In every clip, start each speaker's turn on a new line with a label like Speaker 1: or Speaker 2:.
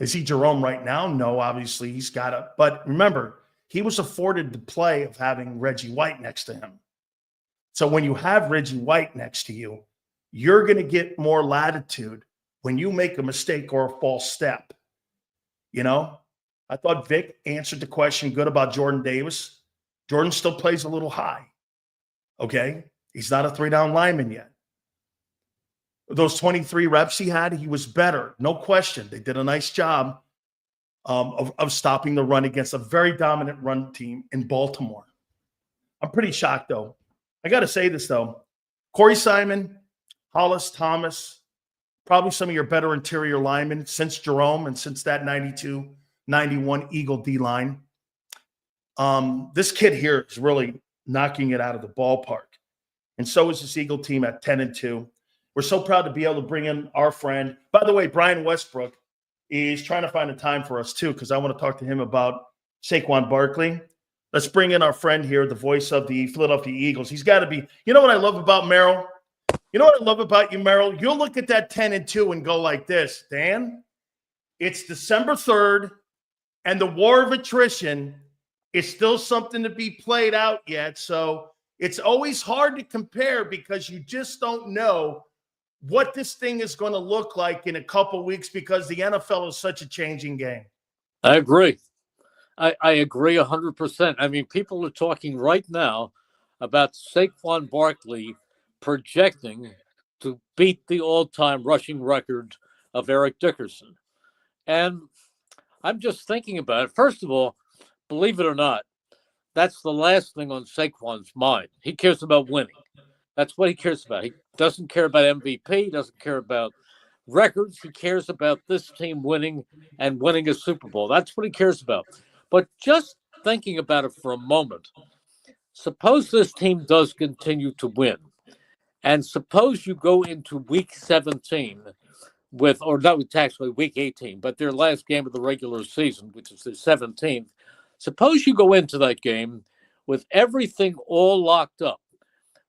Speaker 1: Is he Jerome right now? No, obviously he's got to. But remember, he was afforded the play of having Reggie White next to him. So when you have Reggie White next to you, you're going to get more latitude when you make a mistake or a false step. You know, I thought Vic answered the question good about Jordan Davis. Jordan still plays a little high. Okay. He's not a 3-down lineman yet. Those 23 reps he had, he was better. No question. They did a nice job of stopping the run against a very dominant run team in Baltimore. I'm pretty shocked, though. I got to say this, though. Corey Simon, Hollis Thomas, probably some of your better interior linemen since Jerome and since that 92-91 Eagle D-line. This kid here is really knocking it out of the ballpark. And so is this Eagle team at 10-2. We're so proud to be able to bring in our friend. By the way, Brian Westbrook is trying to find a time for us, too, because I want to talk to him about Saquon Barkley. Let's bring in our friend here, the voice of the Philadelphia Eagles. He's got to be – you know what I love about Merrill? You know what I love about you, Merrill? You'll look at that 10-2 and go like this, Dan, it's December 3rd, and the war of attrition is still something to be played out yet. So it's always hard to compare because you just don't know what this thing is going to look like in a couple weeks because the NFL is such a changing game.
Speaker 2: I agree. I agree 100%. I mean, people are talking right now about Saquon Barkley projecting to beat the all-time rushing record of Eric Dickerson. And I'm just thinking about it. First of all, believe it or not, that's the last thing on Saquon's mind. He cares about winning. That's what he cares about. He doesn't care about MVP. He doesn't care about records. He cares about this team winning and winning a Super Bowl. That's what he cares about. But just thinking about it for a moment, suppose this team does continue to win, and suppose you go into week 17 with, or no, it's actually week 18, but their last game of the regular season, which is the 17th. Suppose you go into that game with everything all locked up,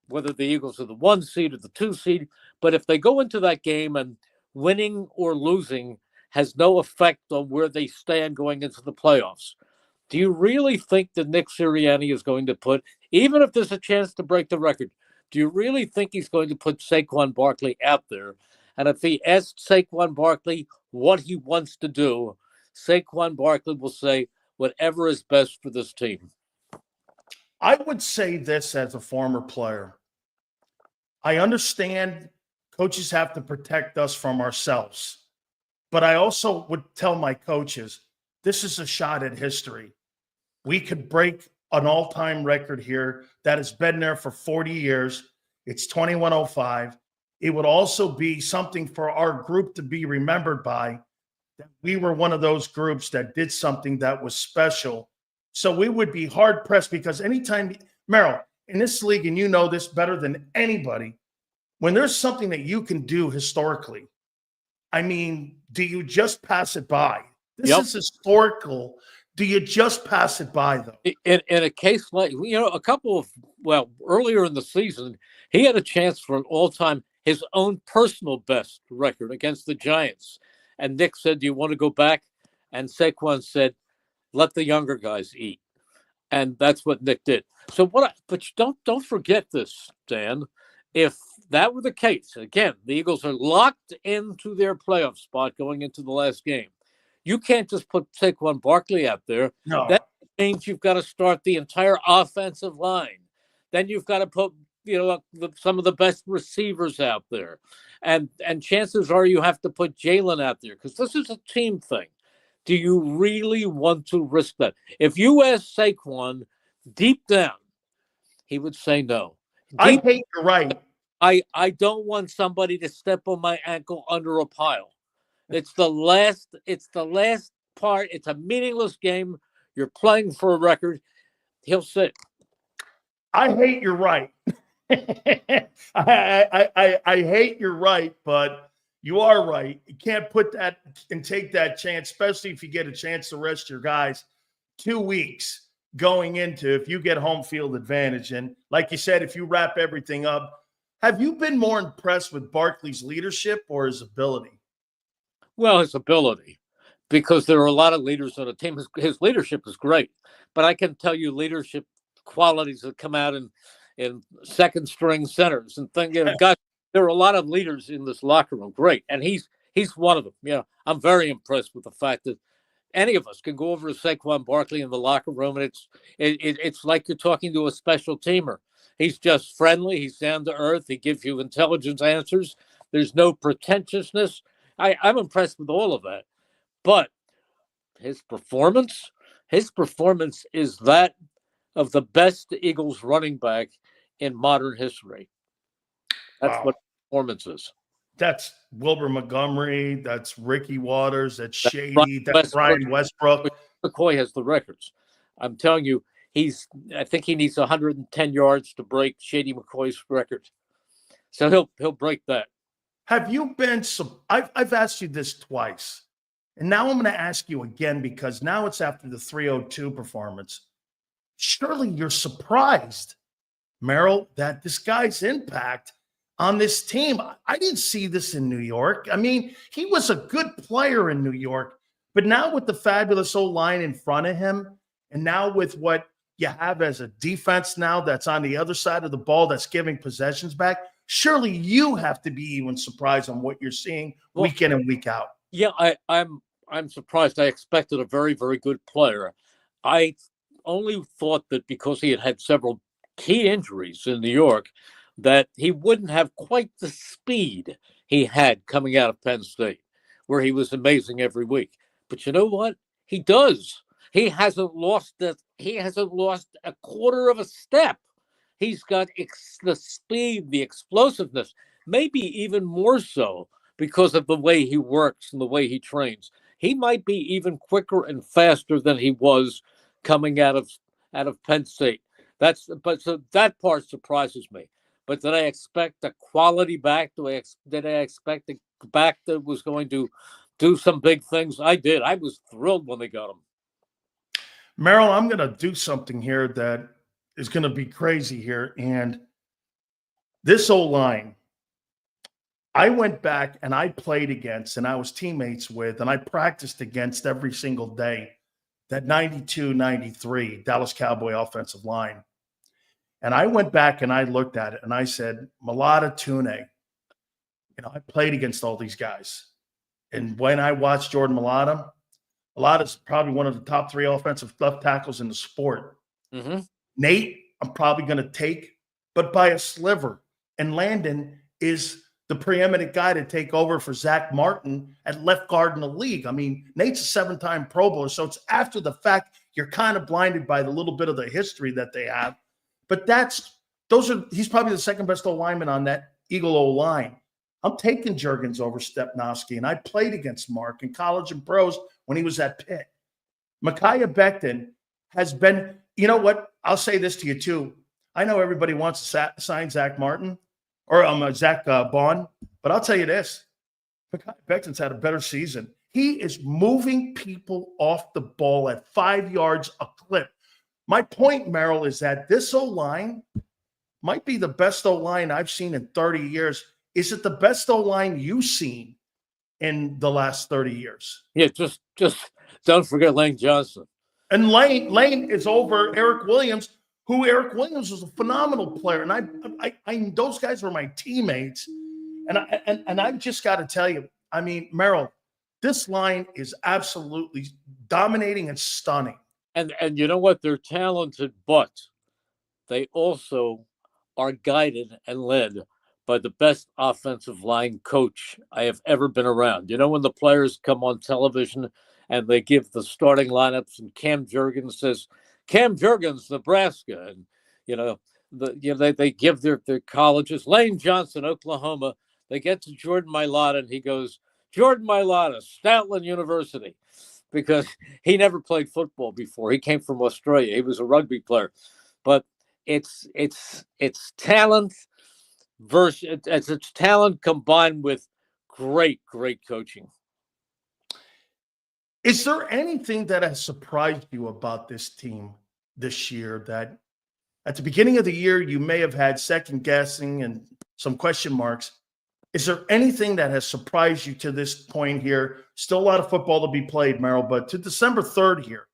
Speaker 2: whether the Eagles are the 1 seed or the 2 seed, but if they go into that game and winning or losing has no effect on where they stand going into the playoffs, do you really think that Nick Sirianni is going to put, even if there's a chance to break the record, do you really think he's going to put Saquon Barkley out there? And if he asks Saquon Barkley what he wants to do, Saquon Barkley will say whatever is best for this team.
Speaker 1: I would say this as a former player. I understand coaches have to protect us from ourselves, but I also would tell my coaches, this is a shot at history. We could break an all-time record here that has been there for 40 years. It's 2105. It would also be something for our group to be remembered by, that we were one of those groups that did something that was special. So we would be hard-pressed because anytime, Merrill, in this league, and you know this better than anybody, when there's something that you can do historically, I mean, do you just pass it by? This is historical. Do you just pass it by, though?
Speaker 2: In a case like, earlier in the season, he had a chance for an all-time, his own personal best record against the Giants. And Nick said, do you want to go back? And Saquon said, let the younger guys eat. And that's what Nick did. So but don't forget this, Dan. If that were the case, again, the Eagles are locked into their playoff spot going into the last game. You can't just put Saquon Barkley out there.
Speaker 1: No.
Speaker 2: That means you've got to start the entire offensive line. Then you've got to put, some of the best receivers out there. And chances are you have to put Jalen out there because this is a team thing. Do you really want to risk that? If you ask Saquon deep down, he would say no.
Speaker 1: I hate you're right.
Speaker 2: I don't want somebody to step on my ankle under a pile. It's the last part. It's a meaningless game. You're playing for a record. He'll sit.
Speaker 1: I hate you're right. I hate you're right, but you are right. You can't put that and take that chance, especially if you get a chance to rest your guys 2 weeks going into if you get home field advantage. And like you said, if you wrap everything up, have you been more impressed with Barkley's leadership or his ability?
Speaker 2: Well, his ability. because there are a lot of leaders on the team. His leadership is great, but I can tell you leadership qualities that come out in second string centers and things. Guys, there are a lot of leaders in this locker room. Great, and he's one of them. I'm very impressed with the fact that any of us can go over to Saquon Barkley in the locker room, and it's like you're talking to a special teamer. He's just friendly. He's down to earth. He gives you intelligent answers. There's no pretentiousness. I'm impressed with all of that. But his performance is that of the best Eagles running back in modern history. That's what performance is.
Speaker 3: That's Wilbur Montgomery. That's Ricky Waters. That's Shady. That's Brian Westbrook.
Speaker 2: McCoy has the records. I'm telling you, I think he needs 110 yards to break Shady McCoy's record. So he'll break that.
Speaker 3: Have you been? I've asked you this twice, and now I'm going to ask you again because now it's after the 302 performance. Surely you're surprised, Merrill, that this guy's impact on this team. I didn't see this in New York. I mean, he was a good player in New York, but now with the fabulous O-line in front of him, and now with what you have as a defense now that's on the other side of the ball that's giving possessions back, surely you have to be even surprised on what you're seeing week in and week out.
Speaker 2: Yeah, I'm surprised. I expected a very, very good player. I only thought that because he had several key injuries in New York, that he wouldn't have quite the speed he had coming out of Penn State, where he was amazing every week. But you know what? He does. He hasn't lost a quarter of a step. He's got the speed, the explosiveness, maybe even more so because of the way he works and the way he trains. He might be even quicker and faster than he was coming out of Penn State. So that part surprises me. But did I expect a quality back? Did I expect a back that was going to do some big things? I did. I was thrilled when they got him.
Speaker 3: Merrill, I'm going to do something here that is going to be crazy here. And this O-line, I went back and I played against and I was teammates with and I practiced against every single day that 92-93 Dallas Cowboy offensive line. And I went back and I looked at it and I said, Mailata, Tune, I played against all these guys. And when I watched Jordan Mailata's probably one of the top 3 offensive left tackles in the sport.
Speaker 2: Mm-hmm.
Speaker 3: Nate, I'm probably going to take, but by a sliver. And Landon is the preeminent guy to take over for Zach Martin at left guard in the league. I mean, Nate's a 7-time Pro Bowler, so it's after the fact you're kind of blinded by the little bit of the history that they have. But he's probably the second best O-lineman on that Eagle O-line. I'm taking Juergens over Stepnoski, and I played against Mark in college and pros when he was at Pitt. Micaiah Becton has been, you know what? I'll say this to you too. I know everybody wants to sign Zach Martin or Zach Bond, but I'll tell you this. Micaiah Becton's had a better season. He is moving people off the ball at 5 yards a clip. My point, Merrill, is that this O-line might be the best O-line I've seen in 30 years. Is it the best O-line you've seen in the last 30 years?
Speaker 2: Yeah, just don't forget Lane Johnson.
Speaker 3: And Lane is over Eric Williams, who Eric Williams was a phenomenal player. And I those guys were my teammates. And I've just got to tell you, I mean, Merrill, this line is absolutely dominating and stunning.
Speaker 2: And you know what? They're talented, but they also are guided and led by the best offensive line coach I have ever been around. You know, when the players come on television and they give the starting lineups and Cam Juergens says, Cam Juergens, Nebraska. And, they give their colleges. Lane Johnson, Oklahoma. They get to Jordan Mailata and he goes, Jordan Mailata, Stoutland University. Because he never played football before. He came from Australia. He was a rugby player. But it's talent it's talent combined with great coaching.
Speaker 3: Is there anything that has surprised you about this team this year that at the beginning of the year you may have had second guessing and some question marks? Is there anything that has surprised you to this point here? Still a lot of football to be played, Merrill, but to December 3rd here,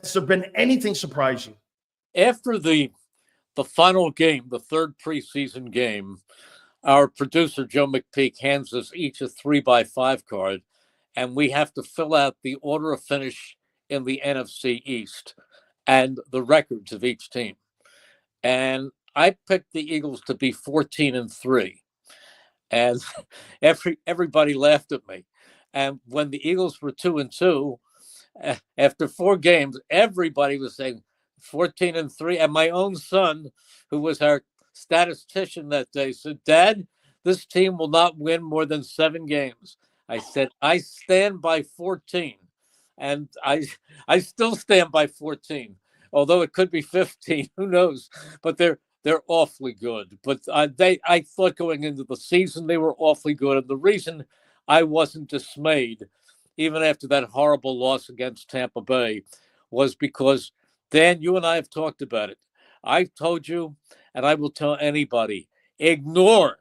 Speaker 3: has there been anything surprise you?
Speaker 2: After the final game, the third preseason game, our producer, Joe McPeak, hands us each a 3x5 card, and we have to fill out the order of finish in the NFC East and the records of each team. And I picked the Eagles to be 14-3. And everybody laughed at me. And when the Eagles were 2-2, after 4 games, everybody was saying 14-3. And my own son, who was our statistician that day, said, "Dad, this team will not win more than 7 games." I said, "I stand by 14." And I still stand by 14, although it could be 15. Who knows? But they're awfully good. But I thought going into the season they were awfully good. And the reason I wasn't dismayed, even after that horrible loss against Tampa Bay, was because, Dan, you and I have talked about it. I've told you, and I will tell anybody, ignore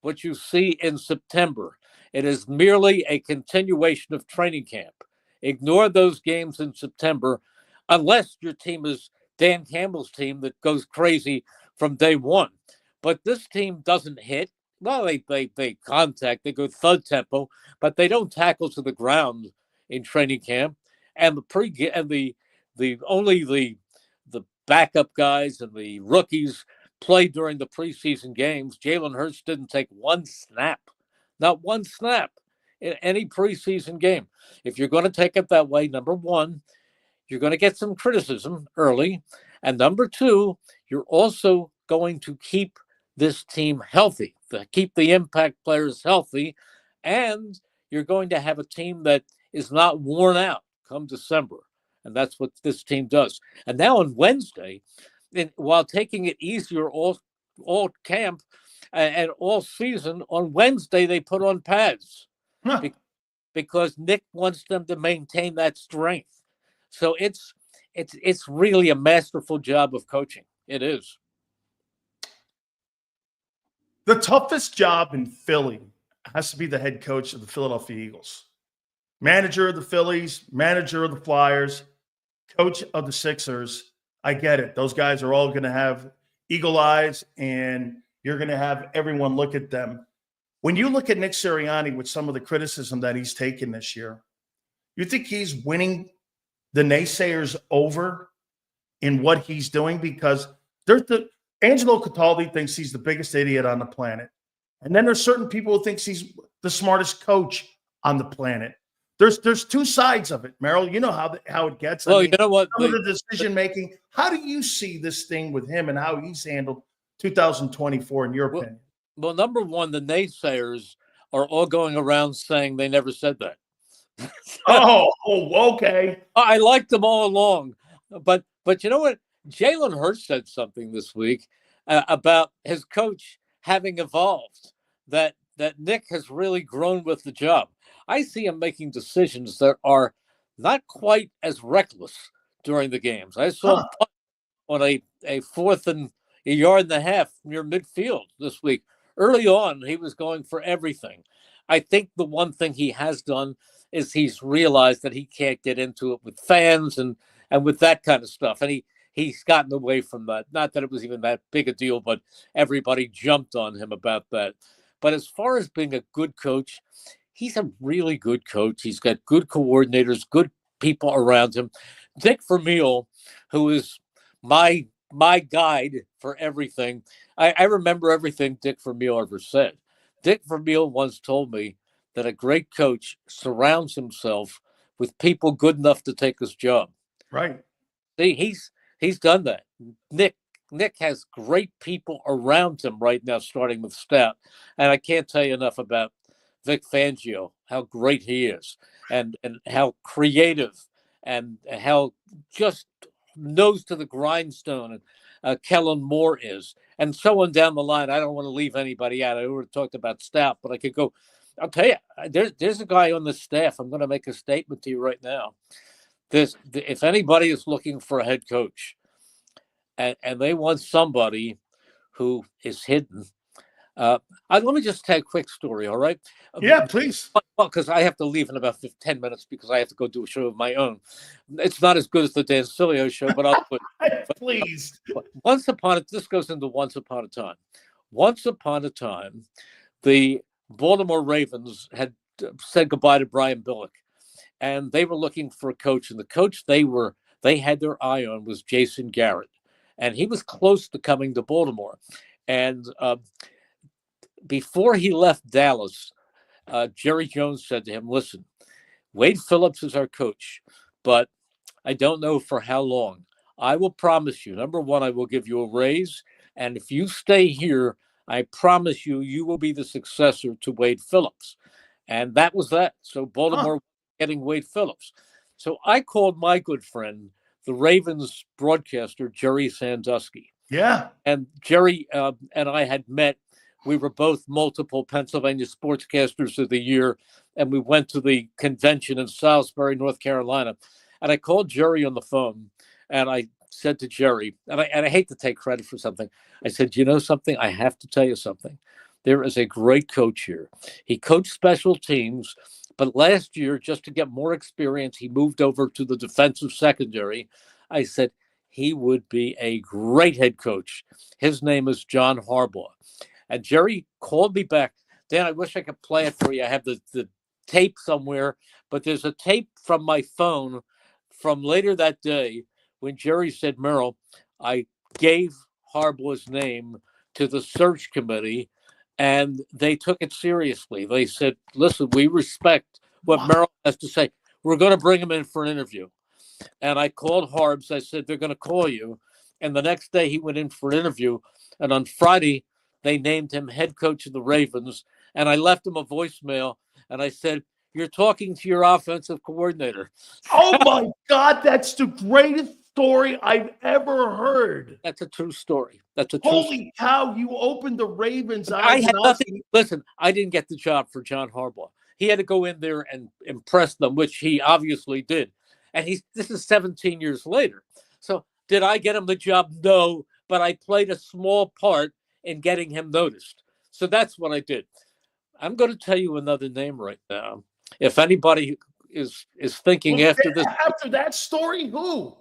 Speaker 2: what you see in September. It is merely a continuation of training camp. Ignore those games in September, unless your team is Dan Campbell's team that goes crazy from day one. But this team doesn't hit. Well, they contact, they go thud tempo, but they don't tackle to the ground in training camp. And the backup guys and the rookies play during the preseason games. Jalen Hurts didn't take one snap, not one snap in any preseason game. If you're going to take it that way, number one, you're going to get some criticism early. And number two, you're also going to keep this team healthy, to keep the impact players healthy. And you're going to have a team that is not worn out come December. And that's what this team does. And now on Wednesday, while taking it easier all camp and all season, on Wednesday they put on pads because Nick wants them to maintain that strength. So it's really a masterful job of coaching. It is.
Speaker 3: The toughest job in Philly has to be the head coach of the Philadelphia Eagles. Manager of the Phillies, manager of the Flyers, coach of the Sixers. I get it. Those guys are all going to have eagle eyes, and you're going to have everyone look at them. When you look at Nick Sirianni with some of the criticism that he's taken this year, you think he's winning the naysayers over in what he's doing? Because Angelo Cataldi thinks he's the biggest idiot on the planet. And then there's certain people who thinks he's the smartest coach on the planet. There's two sides of it, Merrill. You know how it gets.
Speaker 2: Well, you know what?
Speaker 3: Some of the decision making. How do you see this thing with him and how he's handled 2024 in your opinion?
Speaker 2: Well, number one, the naysayers are all going around saying they never said that.
Speaker 3: Okay.
Speaker 2: I liked them all along, but you know what? Jalen Hurts said something this week about his coach having evolved. That Nick has really grown with the job. I see him making decisions that are not quite as reckless during the games. I saw on a 4th and a yard and a half near midfield this week. Early on, he was going for everything. I think the one thing he has done is he's realized that he can't get into it with fans and with that kind of stuff. And he's gotten away from that. Not that it was even that big a deal, but everybody jumped on him about that. But as far as being a good coach, he's a really good coach. He's got good coordinators, good people around him. Dick Vermeil, who is my guide for everything. I remember everything Dick Vermeil ever said. Dick Vermeil once told me that a great coach surrounds himself with people good enough to take his job.
Speaker 3: Right.
Speaker 2: See, he's done that. Nick has great people around him right now, starting with Stout. And I can't tell you enough about Vic Fangio, how great he is, and how creative and how just nose to the grindstone and Kellen Moore is, and so on down the line. I don't want to leave anybody out. I already talked about Stout, but I could go. I'll tell you, there's a guy on the staff. I'm going to make a statement to you right now. If anybody is looking for a head coach, and they want somebody who is hidden, Let me just tell a quick story, all right?
Speaker 3: Yeah, please.
Speaker 2: Well, because I have to leave in about 10 minutes because I have to go do a show of my own. It's not as good as the Dan Sileo show, but I'll do it.
Speaker 3: Please.
Speaker 2: This goes into once upon a time. Once upon a time, the Baltimore Ravens had said goodbye to Brian Billick, and they were looking for a coach. And the coach they had their eye on was Jason Garrett, and he was close to coming to Baltimore. And before he left Dallas, Jerry Jones said to him, "Listen, Wade Phillips is our coach, but I don't know for how long. I will promise you, number one, I will give you a raise. And if you stay here, I promise you, you will be the successor to Wade Phillips." And that was that. So Baltimore getting Wade Phillips. So I called my good friend, the Ravens broadcaster, Jerry Sandusky.
Speaker 3: Yeah.
Speaker 2: And Jerry and I had met. We were both multiple Pennsylvania Sportscasters of the Year, and we went to the convention in Salisbury, North Carolina. And I called Jerry on the phone, and I said to Jerry, and I hate to take credit for something. I said, "You know something? I have to tell you something. There is a great coach here. He coached special teams, but last year, just to get more experience, he moved over to the defensive secondary." I said, "He would be a great head coach. His name is John Harbaugh." And Jerry called me back. Dan, I wish I could play it for you. I have the tape somewhere, but there's a tape from my phone from later that day when Jerry said, "Merrill, I gave Harbaugh's name to the search committee, and they took it seriously. They said, 'Listen, we respect what Merrill has to say. We're going to bring him in for an interview.'" And I called Harbs. I said, "They're going to call you." And the next day he went in for an interview. And on Friday, they named him head coach of the Ravens. And I left him a voicemail. And I said, "You're talking to your offensive coordinator."
Speaker 3: Oh, my God. That's the greatest story I've ever heard.
Speaker 2: That's a true story. That's a true
Speaker 3: Holy cow. You opened the Ravens' eyes.
Speaker 2: I had nothing. Listen, I didn't get the job for John Harbaugh. He had to go in there and impress them, which he obviously did. And this is 17 years later. So did I get him the job? No, but I played a small part in getting him noticed. So that's what I did. I'm going to tell you another name right now. If anybody is thinking after
Speaker 3: that story, who?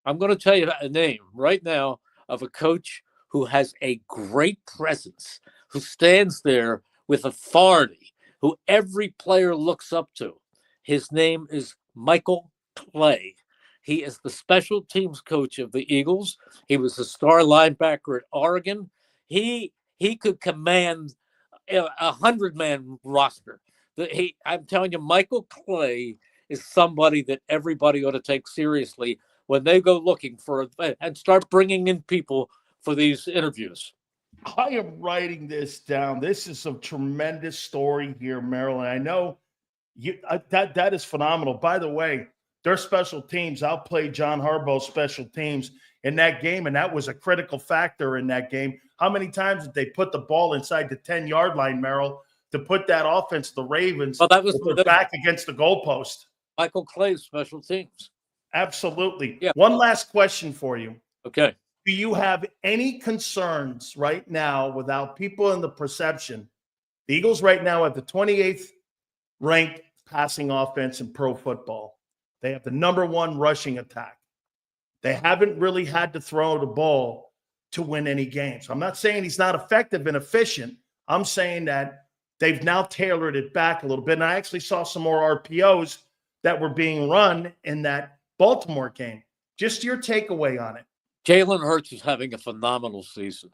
Speaker 2: I'm going to tell you a name right now of a coach who has a great presence, who stands there with authority, who every player looks up to. His name is Michael Clay. He is the special teams coach of the Eagles. He was a star linebacker at Oregon. He could command a 100-man roster. I'm telling you, Michael Clay is somebody that everybody ought to take seriously when they go looking for and start bringing in people for these interviews.
Speaker 3: I am writing this down. This is a tremendous story here, Merrill. And I know that is phenomenal. By the way, their special teams, I'll play John Harbaugh's special teams in that game, and that was a critical factor in that game. How many times did they put the ball inside the 10-yard line, Merrill, to put that offense, the Ravens, back against the goalpost?
Speaker 2: Michael Clay's special teams.
Speaker 3: Absolutely.
Speaker 2: Yeah.
Speaker 3: One last question for you.
Speaker 2: Okay.
Speaker 3: Do you have any concerns right now without people in the perception? The Eagles right now have the 28th ranked passing offense in pro football. They have the number one rushing attack. They haven't really had to throw the ball to win any games. I'm not saying he's not effective and efficient. I'm saying that they've now tailored it back a little bit. And I actually saw some more RPOs that were being run in that Baltimore game. Just your takeaway on it.
Speaker 2: Jalen Hurts is having a phenomenal season.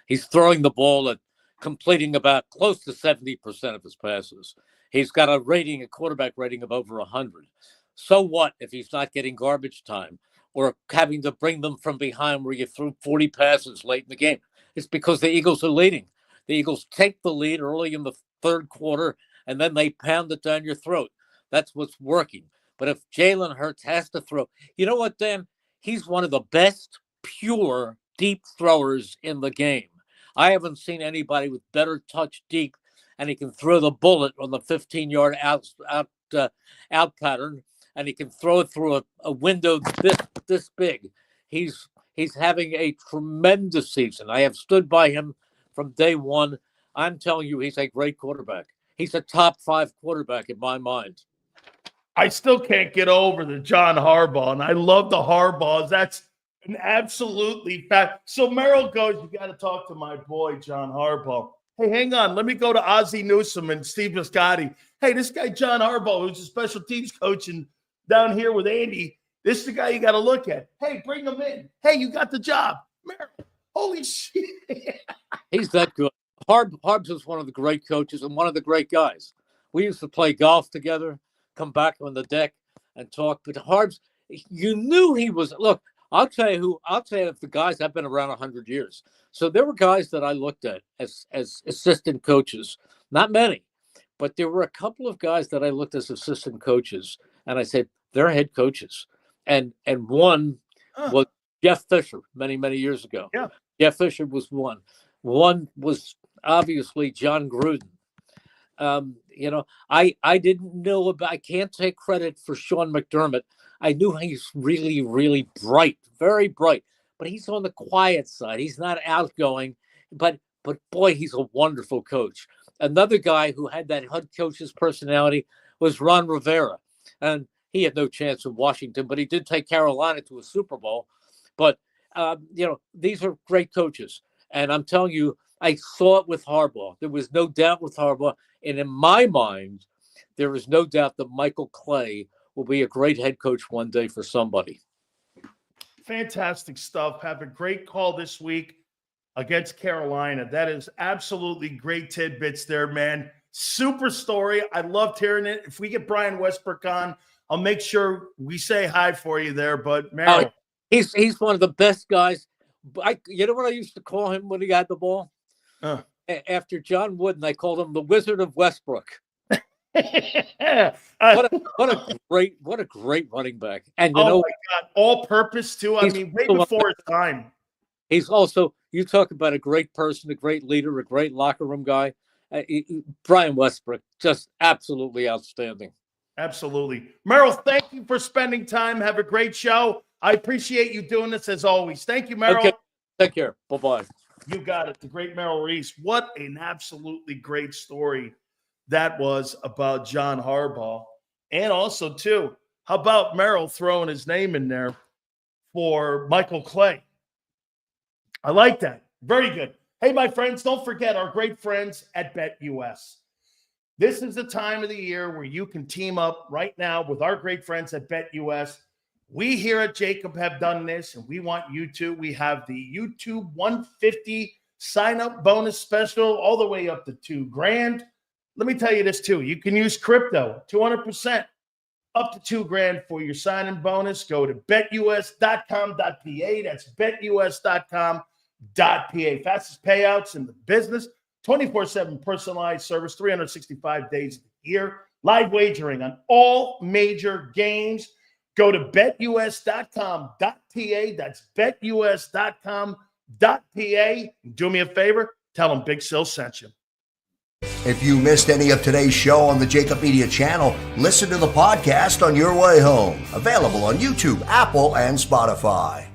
Speaker 2: He's throwing the ball at completing about close to 70% of his passes. He's got a quarterback rating of over 100. So what if he's not getting garbage time or having to bring them from behind where you threw 40 passes late in the game? It's because the Eagles are leading. The Eagles take the lead early in the third quarter, and then they pound it down your throat. That's what's working. But if Jalen Hurts has to throw, you know what, Dan? He's one of the best pure deep throwers in the game. I haven't seen anybody with better touch deep, and he can throw the bullet on the 15-yard out pattern, and he can throw it through a window this big. He's having a tremendous season. I have stood by him from day one. I'm telling you, he's a great quarterback. He's a top 5 quarterback in my mind.
Speaker 1: I still can't get over the John Harbaugh, and I love the Harbaughs. That's an absolutely fact. So Merrill goes, you got to talk to my boy, John Harbaugh. Hey, hang on. Let me go to Ozzie Newsome and Steve Biscotti. Hey, this guy, John Harbaugh, who's a special teams coach and down here with Andy, this is the guy you got to look at. Hey, bring him in. Hey, you got the job. Merrill, holy shit.
Speaker 2: He's that good. Harbs is one of the great coaches and one of the great guys. We used to play golf together, come back on the deck and talk. But Harbs, you knew he was. Look, I'll tell you if the guys have been around 100 years. So there were guys that I looked at as assistant coaches. Not many, but there were a couple of guys that I looked as assistant coaches, and I said they're head coaches. And one was Jeff Fisher many years ago.
Speaker 1: Yeah,
Speaker 2: Jeff Fisher was one. One was obviously John Gruden. I didn't know about. I can't take credit for Sean McDermott. I knew he's really bright, very bright, but he's on the quiet side. He's not outgoing, but boy, he's a wonderful coach. Another guy who had that head coach's personality was Ron Rivera, and he had no chance in Washington, but he did take Carolina to a Super Bowl. But these are great coaches, and I'm telling you, I saw it with Harbaugh. There was no doubt with Harbaugh, and in my mind, there is no doubt that Michael Clay will be a great head coach one day for somebody.
Speaker 1: Fantastic stuff. Have a great call this week against Carolina. That is absolutely great tidbits there, man. Super story. I loved hearing it. If we get Brian Westbrook on, I'll make sure we say hi for you there. But Merrill,
Speaker 2: he's one of the best guys. You know what I used to call him when he had the ball? After John Wooden, I called him the Wizard of Westbrook. What a great running back. And
Speaker 1: my God, all purpose too. I mean, way before his time.
Speaker 2: He's also, you talk about a great person, a great leader, a great locker room guy. Brian Westbrook, just absolutely outstanding.
Speaker 1: Absolutely. Merrill, thank you for spending time. Have a great show. I appreciate you doing this as always. Thank you, Merrill.
Speaker 2: Okay. Take care. Bye-bye.
Speaker 1: You got it. The great Merrill Reese. What an absolutely great story that was about John Harbaugh. And also, too, how about Merrill throwing his name in there for Michael Clay? I like that. Very good. Hey, my friends, don't forget our great friends at BetUS. This is the time of the year where you can team up right now with our great friends at BetUS. We here at JAKIB have done this, and we want you to. We have the YouTube 150 sign-up bonus special all the way up to $2,000. Let me tell you this, too. You can use crypto, 200%, up to $2,000 for your sign-in bonus. Go to betus.com.pa. That's betus.com.pa. Fastest payouts in the business, 24/7 personalized service, 365 days a year. Live wagering on all major games. Go to betus.com.pa. That's betus.com.pa. Do me a favor. Tell them Big Sil sent you.
Speaker 4: If you missed any of today's show on the JAKIB Media channel, listen to the podcast on your way home. Available on YouTube, Apple, and Spotify.